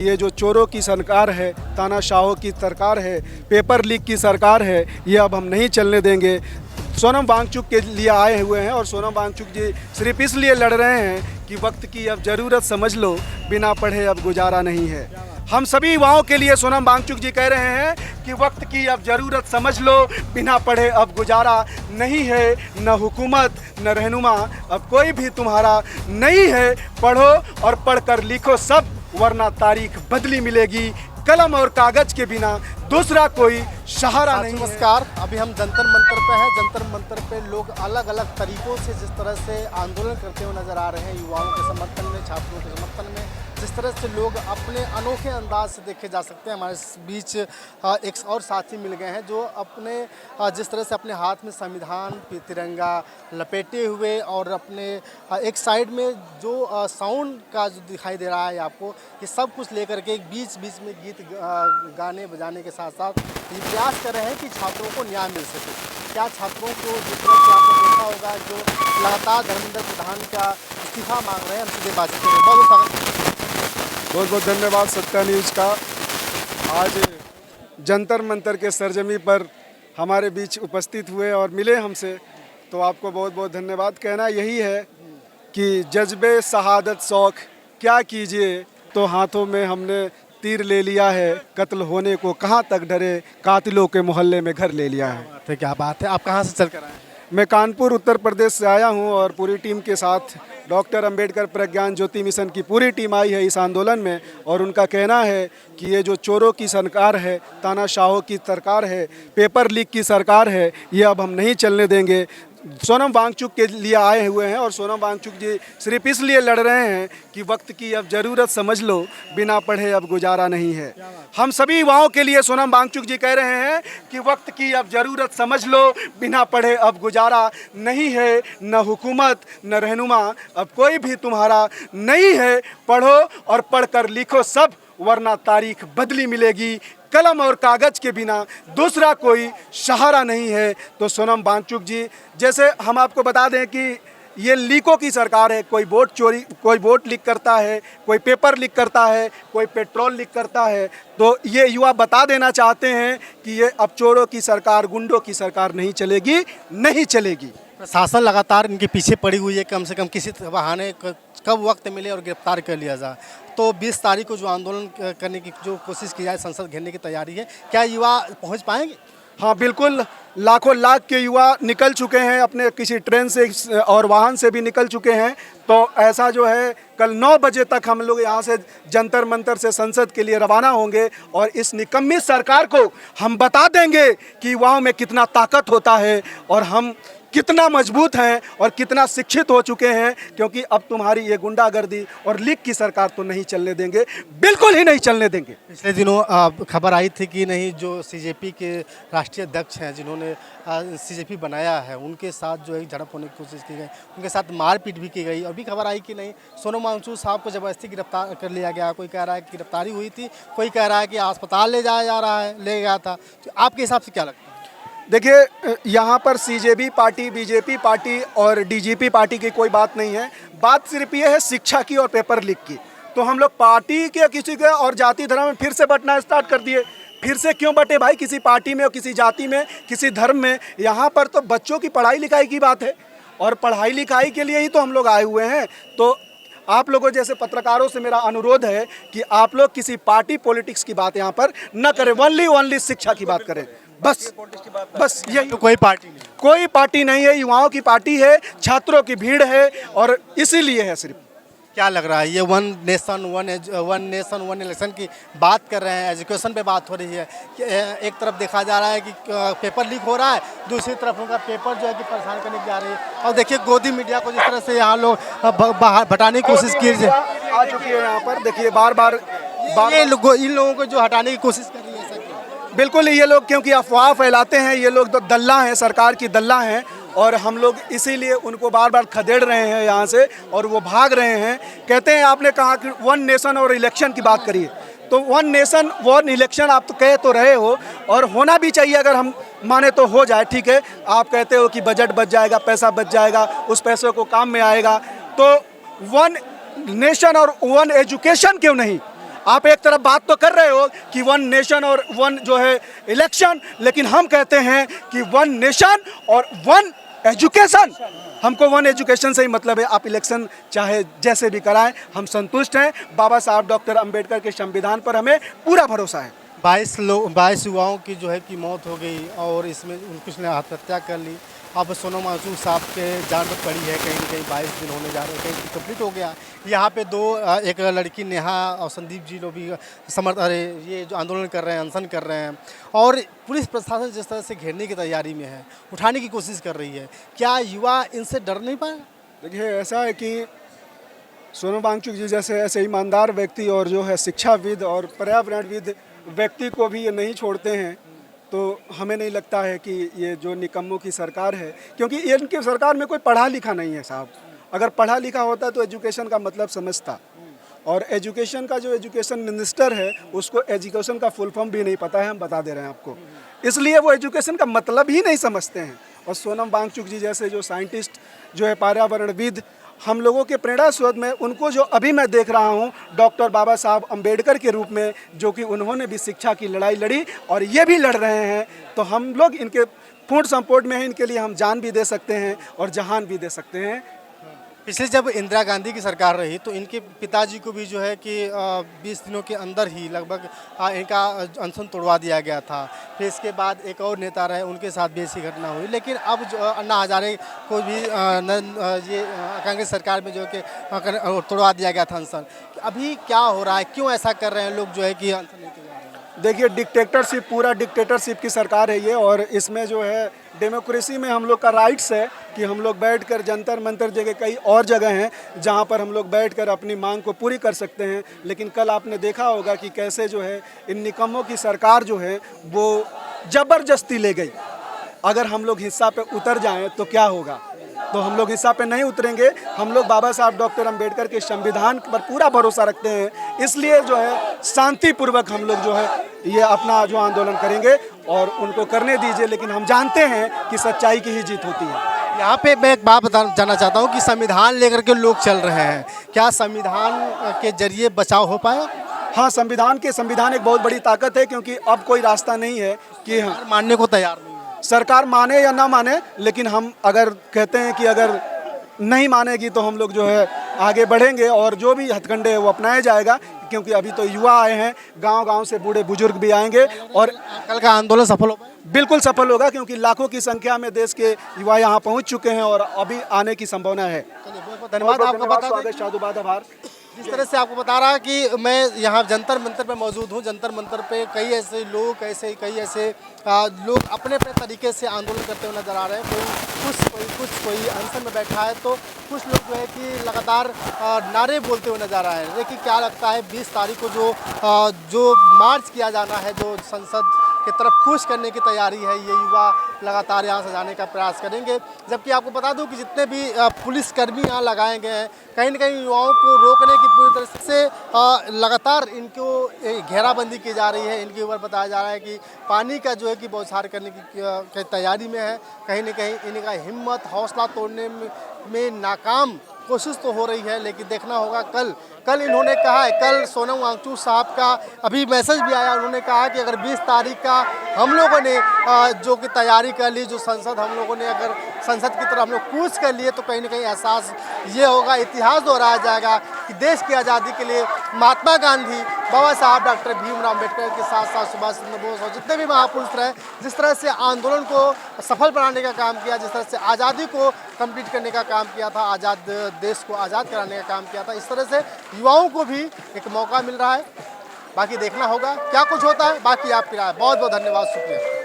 ये जो चोरों की सरकार है, तानाशाहों की सरकार है, पेपर लीक की सरकार है, ये अब हम नहीं चलने देंगे। सोनम वांगचुक के लिए आए हुए हैं और सोनम वांगचुक जी सिर्फ इसलिए लड़ रहे हैं कि वक्त की अब ज़रूरत समझ लो, बिना पढ़े अब गुजारा नहीं है। हम सभी युवाओं के लिए सोनम वांगचुक जी कह रहे हैं कि वक्त की अब ज़रूरत समझ लो, बिना पढ़े अब गुजारा नहीं है। न हुकूमत न रहनुमा अब कोई भी तुम्हारा नहीं है। पढ़ो और पढ़कर लिखो सब, वरना तारीख बदली मिलेगी। कलम और कागज के बिना दूसरा कोई सहारा नहीं। नमस्कार, अभी हम जंतर मंतर पे हैं। जंतर मंतर पे लोग अलग अलग तरीकों से जिस तरह से आंदोलन करते हुए नजर आ रहे हैं, युवाओं के समर्थन में, छात्रों के समर्थन में, जिस तरह से लोग अपने अनोखे अंदाज से देखे जा सकते हैं। हमारे बीच एक और साथी मिल गए हैं जो अपने जिस तरह से अपने हाथ में संविधान तिरंगा लपेटे हुए और अपने एक साइड में जो साउंड का जो दिखाई दे रहा है आपको, ये सब कुछ लेकर के बीच बीच में गीत गाने बजाने के साथ साथ ये प्रयास कर रहे हैं कि छात्रों को न्याय मिल सके। क्या छात्रों को जिस तरह से आपने देखा होगा जो लगातार धर्मेंद्र प्रधान का इस्तीफा मांग रहे हैं, हम सीधे बातचीत करें। बहुत बहुत धन्यवाद सत्ता न्यूज़ का। आज जंतर मंतर के सरजमी पर हमारे बीच उपस्थित हुए और मिले हमसे, तो आपको बहुत बहुत धन्यवाद। कहना यही है कि जज्बे शहादत शौक क्या कीजिए, तो हाथों में हमने तीर ले लिया है। कत्ल होने को कहाँ तक डरे, कातिलों के मोहल्ले में घर ले लिया है। क्या बात है, आप कहाँ से चल कर आए हैं? मैं कानपुर उत्तर प्रदेश से आया हूं और पूरी टीम के साथ डॉक्टर अंबेडकर प्रज्ञान ज्योति मिशन की पूरी टीम आई है इस आंदोलन में। और उनका कहना है कि ये जो चोरों की सरकार है, तानाशाहों की सरकार है, पेपर लीक की सरकार है, ये अब हम नहीं चलने देंगे। सोनम वांगचुक के लिए आए हुए हैं और सोनम वांगचुक जी सिर्फ इसलिए लड़ रहे हैं कि वक्त की अब ज़रूरत समझ लो, बिना पढ़े अब गुजारा नहीं है। हम सभी युवाओं के लिए सोनम वांगचुक जी कह रहे हैं कि वक्त की अब ज़रूरत समझ लो, बिना पढ़े अब गुजारा नहीं है। न हुकूमत न रहनुमा अब कोई भी तुम्हारा नहीं है। पढ़ो और पढ़कर लिखो सब, वरना तारीख बदली मिलेगी। कलम और कागज के बिना दूसरा कोई सहारा नहीं है। तो सोनम वांगचुक जी, जैसे हम आपको बता दें कि ये लीकों की सरकार है। कोई वोट चोरी, कोई वोट लीक करता है, कोई पेपर लीक करता है, कोई पेट्रोल लीक करता है। तो ये युवा बता देना चाहते हैं कि ये अब चोरों की सरकार, गुंडों की सरकार नहीं चलेगी, नहीं चलेगी। प्रशासन लगातार इनके पीछे पड़ी हुई है, कम से कम किसी बहाने कब वक्त मिले और गिरफ्तार कर लिया जाए। तो 20 तारीख को जो आंदोलन करने की जो कोशिश की जाए, संसद घेरने की तैयारी है, क्या युवा पहुंच पाएंगे? हाँ बिल्कुल, लाखों लाख के युवा निकल चुके हैं, अपने किसी ट्रेन से और वाहन से भी निकल चुके हैं। तो ऐसा जो है, कल 9 बजे तक हम लोग यहाँ से जंतर मंतर से संसद के लिए रवाना होंगे और इस निकम्मी सरकार को हम बता देंगे कि युवाओं में कितना ताकत होता है और हम कितना मजबूत हैं और कितना शिक्षित हो चुके हैं। क्योंकि अब तुम्हारी ये गुंडागर्दी और लीक की सरकार तो नहीं चलने देंगे, बिल्कुल ही नहीं चलने देंगे। पिछले दिनों खबर आई थी कि नहीं, जो सीजेपी के राष्ट्रीय अध्यक्ष हैं जिन्होंने सीजेपी बनाया है, उनके साथ जो है झड़प होने की कोशिश की गई, उनके साथ मारपीट भी की गई। अभी खबर आई कि नहीं, सोनम वांगचुक साहब को ज़बरदस्ती गिरफ्तार कर लिया गया। कोई कह रहा है कि गिरफ्तारी हुई थी, कोई कह रहा है कि अस्पताल ले जाया जा रहा है, ले गया था। तो आपके हिसाब से क्या लगता है? देखिए, यहाँ पर सीजेपी पार्टी, बीजेपी पार्टी और डीजीपी पार्टी की कोई बात नहीं है। बात सिर्फ ये है शिक्षा की और पेपर लीक की। तो हम लोग पार्टी के किसी के और जाति धर्म में फिर से बंटना स्टार्ट कर दिए। फिर से क्यों बटे भाई, किसी पार्टी में और किसी जाति में, किसी धर्म में? यहाँ पर तो बच्चों की पढ़ाई लिखाई की बात है और पढ़ाई लिखाई के लिए ही तो हम लोग आए हुए हैं। तो आप लोगों जैसे पत्रकारों से मेरा अनुरोध है कि आप लोग किसी पार्टी पॉलिटिक्स की बात यहाँ पर न करें, ओनली शिक्षा की बात करें। बस यही। तो कोई पार्टी नहीं है, युवाओं की पार्टी है, छात्रों की भीड़ है और इसीलिए है सिर्फ। क्या लग रहा है, ये वन नेशन वन इलेक्शन की बात कर रहे हैं, एजुकेशन पे बात हो रही है कि एक तरफ देखा जा रहा है कि पेपर लीक हो रहा है, दूसरी तरफ उनका पेपर जो है कि परेशान करने की जा रही है। और देखिए गोदी मीडिया को जिस तरह से यहाँ लोग बाहर हटाने की कोशिश की आ चुकी है यहाँ पर। देखिए बार इन लोगों को जो हटाने की कोशिश कर रही है। बिल्कुल, ये लोग क्योंकि अफवाह फैलाते हैं, ये लोग तो दल्ला हैं, सरकार की दल्ला हैं और हम लोग इसीलिए उनको बार बार खदेड़ रहे हैं यहाँ से और वो भाग रहे हैं। कहते हैं, आपने कहा कि वन नेशन और इलेक्शन की बात करिए, तो वन नेशन वन इलेक्शन आप तो कह तो रहे हो और होना भी चाहिए। अगर हम माने तो हो जाए, ठीक है। आप कहते हो कि बजट बच जाएगा, पैसा बच जाएगा, उस पैसे को काम में आएगा। तो वन नेशन और वन एजुकेशन क्यों नहीं? आप एक तरफ बात तो कर रहे हो कि वन नेशन और वन जो है इलेक्शन, लेकिन हम कहते हैं कि वन नेशन और वन एजुकेशन। हमको वन एजुकेशन से ही मतलब है, आप इलेक्शन चाहे जैसे भी कराएं, हम संतुष्ट हैं। बाबा साहब डॉक्टर अंबेडकर के संविधान पर हमें पूरा भरोसा है। 22 युवाओं की जो है कि मौत हो गई और इसमें कुछ ने आत्महत्या कर ली। अब सोनम वांगचुक साहब के जान पर पड़ी है, कहीं न कहीं 22 दिन होने जा रहे हैं, कहीं कंप्लीट हो गया। यहाँ पे एक लड़की नेहा और संदीप जी लोग भी ये जो आंदोलन कर रहे हैं, अनशन कर रहे हैं, और पुलिस प्रशासन जिस तरह से घेरने की तैयारी में है, उठाने की कोशिश कर रही है, क्या युवा इनसे डर नहीं पाए? देखिए, ऐसा है कि सोनम वांगचुक जी जैसे ऐसे ईमानदार व्यक्ति और जो है शिक्षाविद और पर्यावरणविद व्यक्ति को भी ये नहीं छोड़ते हैं, तो हमें नहीं लगता है कि ये जो निकम्मों की सरकार है, क्योंकि इनकी सरकार में कोई पढ़ा लिखा नहीं है साहब। अगर पढ़ा लिखा होता तो एजुकेशन का मतलब समझता, और एजुकेशन का जो एजुकेशन मिनिस्टर है उसको एजुकेशन का फुल फॉर्म भी नहीं पता है, हम बता दे रहे हैं आपको। इसलिए वो एजुकेशन का मतलब ही नहीं समझते हैं। और सोनम वांगचुक जी जैसे जो साइंटिस्ट जो है पर्यावरणविद, हम लोगों के प्रेरणा स्रोत में उनको जो अभी मैं देख रहा हूँ डॉक्टर बाबा साहब अंबेडकर के रूप में, जो कि उन्होंने भी शिक्षा की लड़ाई लड़ी और ये भी लड़ रहे हैं, तो हम लोग इनके पूर्ण सपोर्ट में हैं। इनके लिए हम जान भी दे सकते हैं और जहान भी दे सकते हैं। पिछले जब इंदिरा गांधी की सरकार रही तो इनके पिताजी को भी जो है कि 20 दिनों के अंदर ही लगभग इनका अनशन तोड़वा दिया गया था। फिर इसके बाद एक और नेता रहे, उनके साथ भी ऐसी घटना हुई। लेकिन अब जो अन्ना हजारे को भी ये कांग्रेस सरकार में जो कि तोड़वा दिया गया था अनशन। अभी क्या हो रहा है, क्यों ऐसा कर रहे हैं लोग जो है कि अनशन लेके जा रहे हैं? देखिए, डिक्टेटरशिप, पूरा डिक्टेटरशिप की सरकार है ये, और इसमें जो है डेमोक्रेसी में हम लोग का राइट्स है कि हम लोग बैठकर जंतर मंतर जगह कई और जगह हैं जहां पर हम लोग बैठकर अपनी मांग को पूरी कर सकते हैं। लेकिन कल आपने देखा होगा कि कैसे जो है इन निकम्मों की सरकार जो है वो ज़बरदस्ती ले गई। अगर हम लोग हिस्सा पे उतर जाएं तो क्या होगा? तो हम लोग हिस्सा पे नहीं उतरेंगे। हम लोग बाबा साहब डॉक्टर अंबेडकर के संविधान पर पूरा भरोसा रखते हैं, इसलिए जो है शांतिपूर्वक हम लोग जो है ये अपना जो आंदोलन करेंगे, और उनको करने दीजिए। लेकिन हम जानते हैं कि सच्चाई की ही जीत होती है। यहाँ पे मैं एक बात जानना चाहता हूँ कि संविधान लेकर के लोग चल रहे हैं, क्या संविधान के जरिए बचाव हो पाए? हाँ, संविधान एक बहुत बड़ी ताकत है, क्योंकि अब कोई रास्ता नहीं है कि हाँ, मानने को तैयार नहीं है। सरकार माने या ना माने, लेकिन हम अगर कहते हैं कि अगर नहीं मानेगी तो हम लोग जो है आगे बढ़ेंगे, और जो भी हथकंडे है वो अपनाया जाएगा। क्योंकि अभी तो युवा आए हैं, गांव-गांव से बूढ़े बुजुर्ग भी आएंगे, और कल का आंदोलन सफल हो पाए? बिल्कुल सफल होगा, क्योंकि लाखों की संख्या में देश के युवा यहाँ पहुँच चुके हैं और अभी आने की संभावना है। धन्यवाद आपका, स्वागत, साधुवाद, आभार। जिस तरह से आपको बता रहा कि मैं यहाँ जंतर मंतर पे मौजूद हूँ। जंतर मंतर पे कई ऐसे लोग लोग अपने अपने तरीके से आंदोलन करते हुए नजर आ रहे हैं। कोई अनशन में बैठा है, तो कुछ लोग जो है कि लगातार नारे बोलते हुए नजर आ रहे हैं। देखिए, क्या लगता है 20 तारीख को जो मार्च किया जाना है, जो संसद की तरफ कूच करने की तैयारी है, ये युवा लगातार यहाँ से जाने का प्रयास करेंगे। जबकि आपको बता दूं कि जितने भी पुलिसकर्मी यहाँ लगाए गए हैं, कहीं न कहीं युवाओं को रोकने की पूरी तरह से लगातार इनको घेराबंदी की जा रही है। इनके ऊपर बताया जा रहा है कि पानी का जो है कि बौछार करने की तैयारी में है। कहीं न कहीं इनका हिम्मत, हौसला तोड़ने में नाकाम कोशिश तो हो रही है, लेकिन देखना होगा कल इन्होंने कहा है, कल सोनम वांगचुक साहब का अभी मैसेज भी आया। उन्होंने कहा कि अगर 20 तारीख का हम लोगों ने जो कि तैयारी कर ली, जो संसद हम लोगों ने अगर संसद की तरफ हम लोग कूच कर लिए, तो कहीं ना कहीं एहसास ये होगा, इतिहास दोहराया जाएगा कि देश की आज़ादी के लिए महात्मा गांधी, बाबा साहब डॉक्टर भीमराव अम्बेडकर के साथ साथ सुभाष चंद्र बोस और जितने भी महापुरुष रहे, जिस तरह से आंदोलन को सफल बनाने का काम किया, जिस तरह से आज़ादी को कंप्लीट करने का काम किया था, आज़ाद देश को आज़ाद कराने का काम किया था, इस तरह से युवाओं को भी एक मौका मिल रहा है। बाकी देखना होगा क्या कुछ होता है। बाकी आपकी राय। बहुत बहुत धन्यवाद, शुक्रिया।